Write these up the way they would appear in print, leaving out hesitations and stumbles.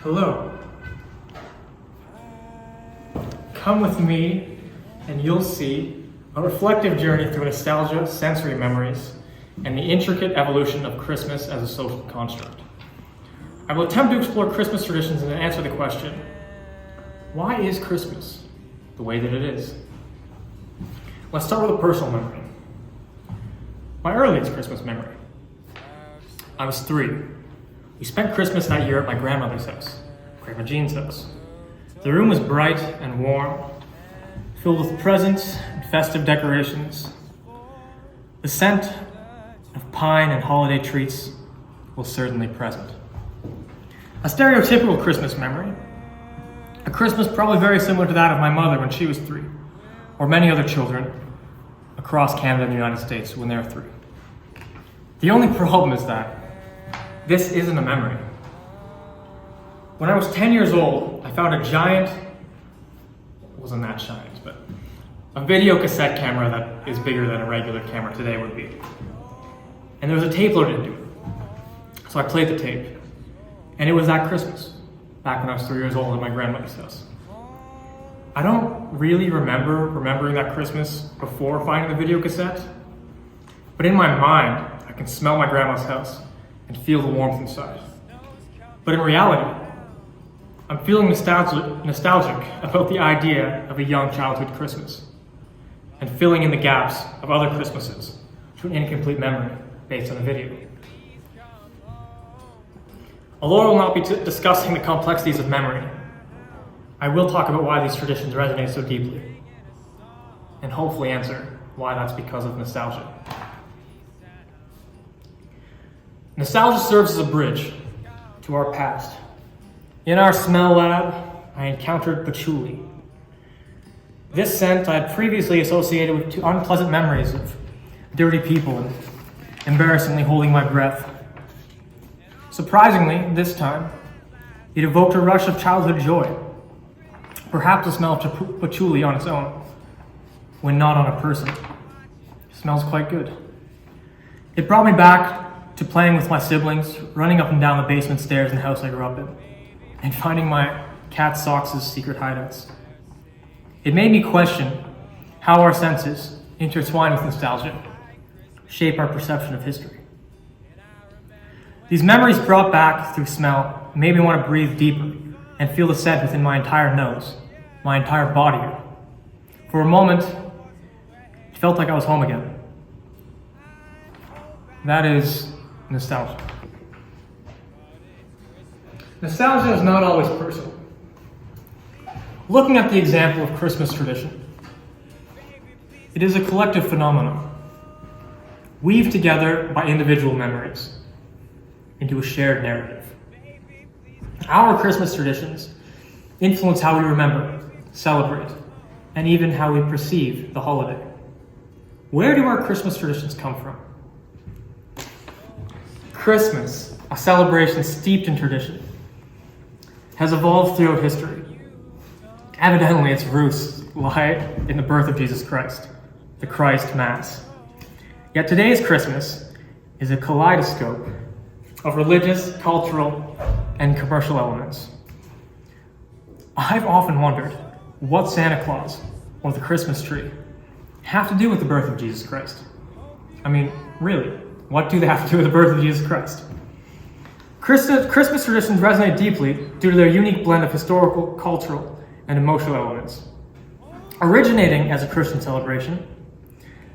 Hello. Come with me and you'll see a reflective journey through nostalgia, sensory memories, and the intricate evolution of Christmas as a social construct. I will attempt to explore Christmas traditions and answer the question, why is Christmas the way that it is? Let's start with a personal memory. My earliest Christmas memory. I was 3. We spent Christmas that year at my grandmother's house, Grandma Jean's house. The room was bright and warm, filled with presents and festive decorations. The scent of pine and holiday treats was certainly present. A stereotypical Christmas memory. A Christmas probably very similar to that of my mother when she was 3, or many other children across Canada and the United States when they were 3. The only problem is that this isn't a memory. When I was 10 years old, I found a giant, it wasn't that giant, but a video cassette camera that is bigger than a regular camera today would be. And there was a tape loaded into it. So I played the tape. And it was that Christmas, back when I was 3 years old at my grandmother's house. I don't really remembering that Christmas before finding the video cassette, but in my mind, I can smell my grandma's house and feel the warmth inside. But in reality, I'm feeling nostalgic about the idea of a young childhood Christmas and filling in the gaps of other Christmases to an incomplete memory based on a video. Although I will not be discussing the complexities of memory, I will talk about why these traditions resonate so deeply and hopefully answer why that's because of nostalgia. Nostalgia serves as a bridge to our past. In our smell lab, I encountered patchouli. This scent I had previously associated with two unpleasant memories of dirty people and embarrassingly holding my breath. Surprisingly, this time, it evoked a rush of childhood joy. Perhaps the smell of patchouli on its own, when not on a person, smells quite good. It brought me back to playing with my siblings, running up and down the basement stairs in the house I grew up in, and finding my cat Socks' secret hideouts. It made me question how our senses, intertwined with nostalgia, shape our perception of history. These memories brought back through smell made me want to breathe deeper and feel the scent within my entire nose, my entire body. For a moment, it felt like I was home again. That is nostalgia. Nostalgia is not always personal. Looking at the example of Christmas tradition, it is a collective phenomenon, weaved together by individual memories into a shared narrative. Our Christmas traditions influence how we remember, celebrate, and even how we perceive the holiday. Where do our Christmas traditions come from? Christmas, a celebration steeped in tradition, has evolved throughout history. Evidently, its roots lie in the birth of Jesus Christ, the Christ Mass. Yet today's Christmas is a kaleidoscope of religious, cultural, and commercial elements. I've often wondered what Santa Claus or the Christmas tree have to do with the birth of Jesus Christ. I mean, really, what do they have to do with the birth of Jesus Christ? Christmas traditions resonate deeply due to their unique blend of historical, cultural, and emotional elements. Originating as a Christian celebration,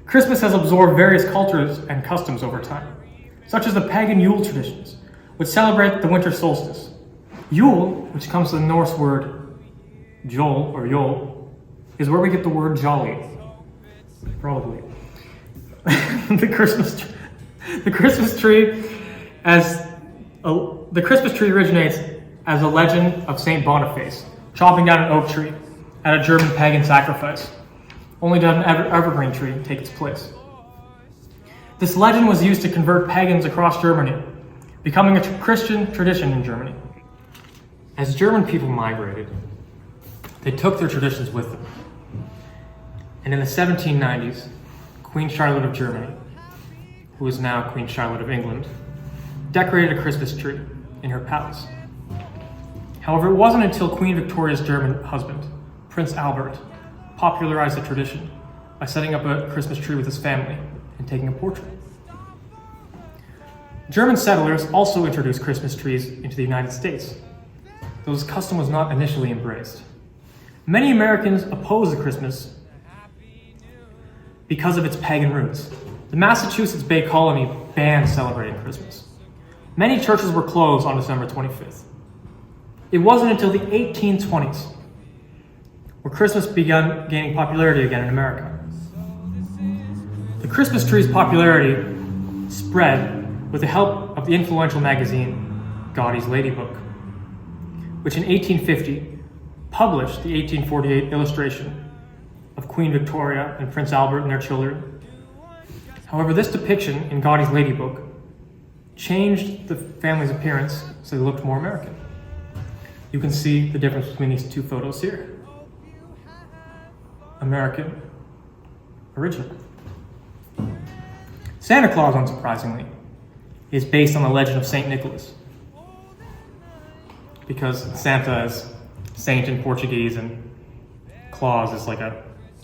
Christmas has absorbed various cultures and customs over time, such as the pagan Yule traditions, which celebrate the winter solstice. Yule, which comes from the Norse word Jol or Yol, is where we get the word jolly. Probably. The Christmas tree originates as a legend of Saint Boniface chopping down an oak tree at a German pagan sacrifice, only to have an evergreen tree take its place. This legend was used to convert pagans across Germany, becoming a Christian tradition in Germany. As German people migrated, they took their traditions with them. And in the 1790s, Queen Charlotte of Germany, who is now Queen Charlotte of England, decorated a Christmas tree in her palace. However, it wasn't until Queen Victoria's German husband, Prince Albert, popularized the tradition by setting up a Christmas tree with his family and taking a portrait. German settlers also introduced Christmas trees into the United States, though this custom was not initially embraced. Many Americans opposed the Christmas because of its pagan roots. The Massachusetts Bay Colony banned celebrating Christmas. Many churches were closed on December 25th. It wasn't until the 1820s where Christmas began gaining popularity again in America. The Christmas tree's popularity spread with the help of the influential magazine Godey's Lady Book, which in 1850 published the 1848 illustration of Queen Victoria and Prince Albert and their children. However, this depiction in Godey's Lady Book changed the family's appearance so they looked more American. You can see the difference between these two photos here. American, original. Santa Claus, unsurprisingly, is based on the legend of Saint Nicholas, because Santa is saint in Portuguese and Claus is like a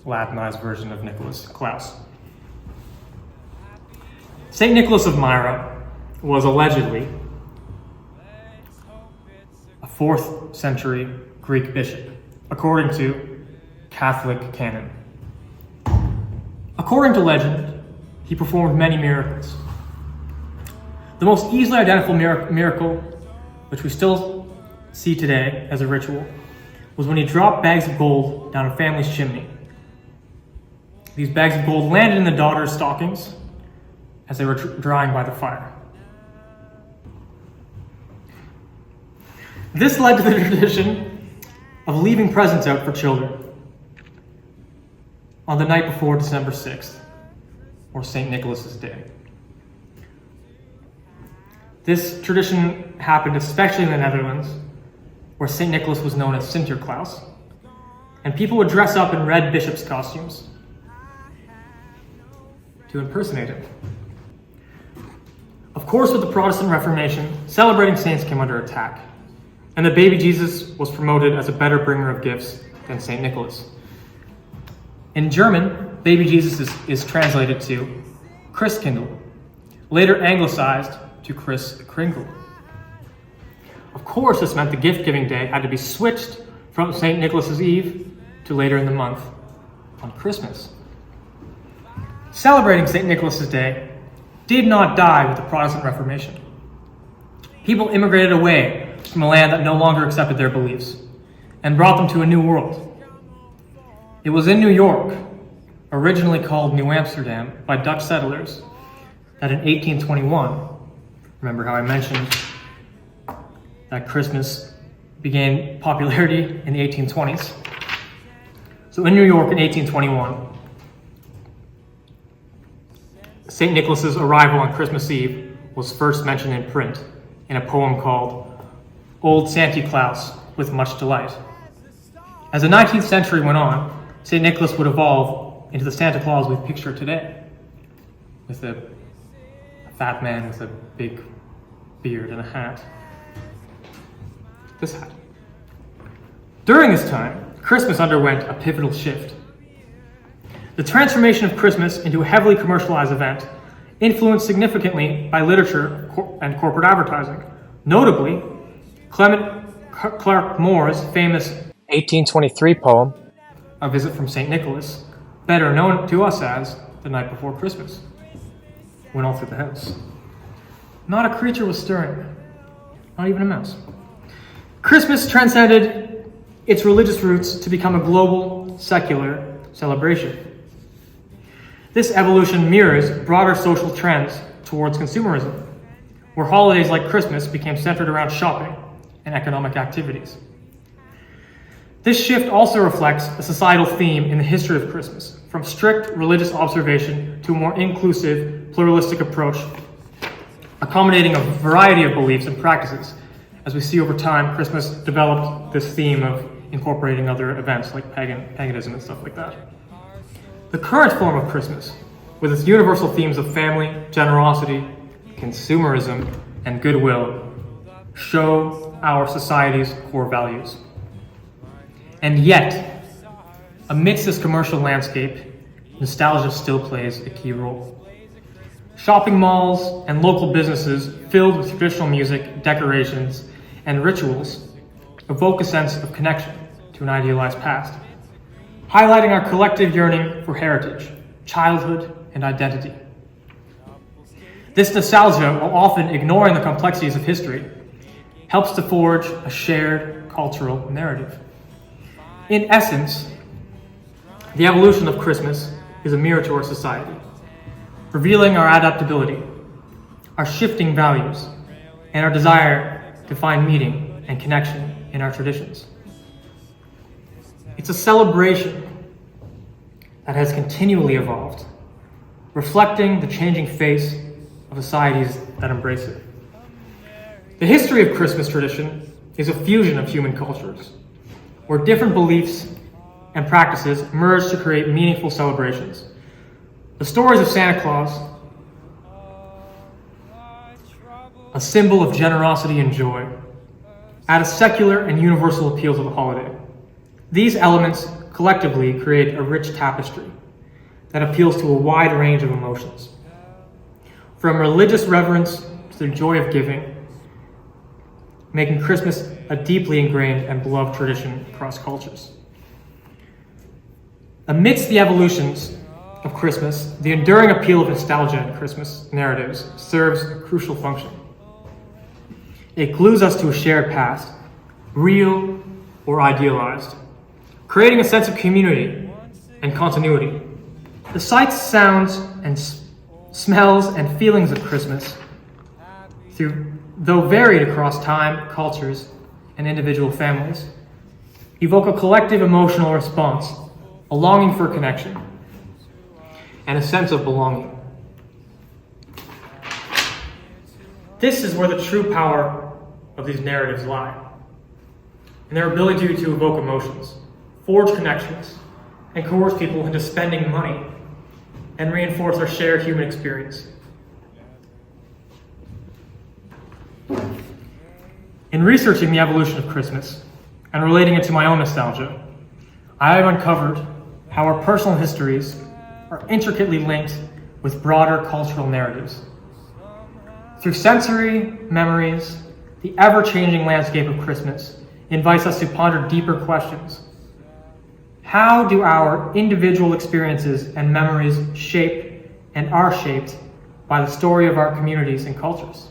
Latinized version of Nicholas, Klaus. Saint Nicholas of Myra was allegedly a 4th century Greek bishop, according to Catholic canon. According to legend, he performed many miracles. The most easily identifiable miracle, which we still see today as a ritual, was when he dropped bags of gold down a family's chimney. These bags of gold landed in the daughters' stockings as they were drying by the fire. This led to the tradition of leaving presents out for children on the night before December 6th, or St. Nicholas's Day. This tradition happened especially in the Netherlands, where St. Nicholas was known as Sinterklaas, and people would dress up in red bishop's costumes to impersonate him. Of course, with the Protestant Reformation, celebrating saints came under attack, and the baby Jesus was promoted as a better bringer of gifts than St. Nicholas. In German, baby Jesus is translated to Christkindl, later anglicized to Kris Kringle. Of course, this meant the gift-giving day had to be switched from St. Nicholas's Eve to later in the month on Christmas. Celebrating St. Nicholas's Day did not die with the Protestant Reformation. People immigrated away from a land that no longer accepted their beliefs and brought them to a new world. It was in New York, originally called New Amsterdam by Dutch settlers, that in 1821, remember how I mentioned that Christmas began popularity in the 1820s? So in New York in 1821, St. Nicholas's arrival on Christmas Eve was first mentioned in print in a poem called Old Santy Claus with Much Delight. As the 19th century went on, St. Nicholas would evolve into the Santa Claus we picture today, with a fat man with a big beard and a hat. This hat. During this time, Christmas underwent a pivotal shift. The transformation of Christmas into a heavily commercialized event, influenced significantly by literature and corporate advertising. Notably, Clement Clarke Moore's famous 1823 poem, A Visit from St. Nicholas, better known to us as The Night Before Christmas, went all through the house. Not a creature was stirring, not even a mouse. Christmas transcended its religious roots to become a global, secular celebration. This evolution mirrors broader social trends towards consumerism, where holidays like Christmas became centered around shopping and economic activities. This shift also reflects a societal theme in the history of Christmas, from strict religious observation to a more inclusive, pluralistic approach, accommodating a variety of beliefs and practices. As we see over time, Christmas developed this theme of incorporating other events like paganism and stuff like that. The current form of Christmas, with its universal themes of family, generosity, consumerism, and goodwill, show our society's core values. And yet, amidst this commercial landscape, nostalgia still plays a key role. Shopping malls and local businesses filled with traditional music, decorations, and rituals evoke a sense of connection to an idealized past, highlighting our collective yearning for heritage, childhood, and identity. This nostalgia, while often ignoring the complexities of history, helps to forge a shared cultural narrative. In essence, the evolution of Christmas is a mirror to our society, revealing our adaptability, our shifting values, and our desire to find meaning and connection in our traditions. It's a celebration that has continually evolved, reflecting the changing face of societies that embrace it. The history of Christmas tradition is a fusion of human cultures, where different beliefs and practices merge to create meaningful celebrations. The stories of Santa Claus, a symbol of generosity and joy, add a secular and universal appeal to the holiday. These elements collectively create a rich tapestry that appeals to a wide range of emotions, from religious reverence to the joy of giving, making Christmas a deeply ingrained and beloved tradition across cultures. Amidst the evolutions of Christmas, the enduring appeal of nostalgia in Christmas narratives serves a crucial function. It glues us to a shared past, real or idealized, creating a sense of community and continuity. The sights, sounds, and smells and feelings of Christmas, though varied across time, cultures, and individual families, evoke a collective emotional response, a longing for connection, and a sense of belonging. This is where the true power of these narratives lie, in their ability to evoke emotions, forge connections, and coerce people into spending money, and reinforce our shared human experience. In researching the evolution of Christmas and relating it to my own nostalgia, I have uncovered how our personal histories are intricately linked with broader cultural narratives. Through sensory memories, the ever-changing landscape of Christmas invites us to ponder deeper questions. How do our individual experiences and memories shape and are shaped by the story of our communities and cultures?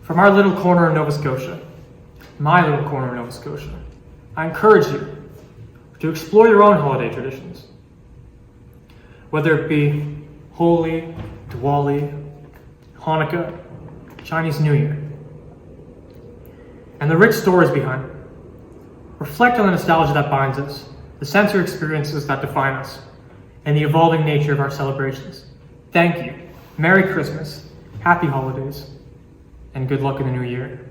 From our little corner in Nova Scotia, my little corner in Nova Scotia, I encourage you to explore your own holiday traditions. Whether it be Holi, Diwali, Hanukkah, Chinese New Year, and the rich stories behind it. Reflect on the nostalgia that binds us, the sensory experiences that define us, and the evolving nature of our celebrations. Thank you. Merry Christmas, Happy Holidays, and good luck in the new year.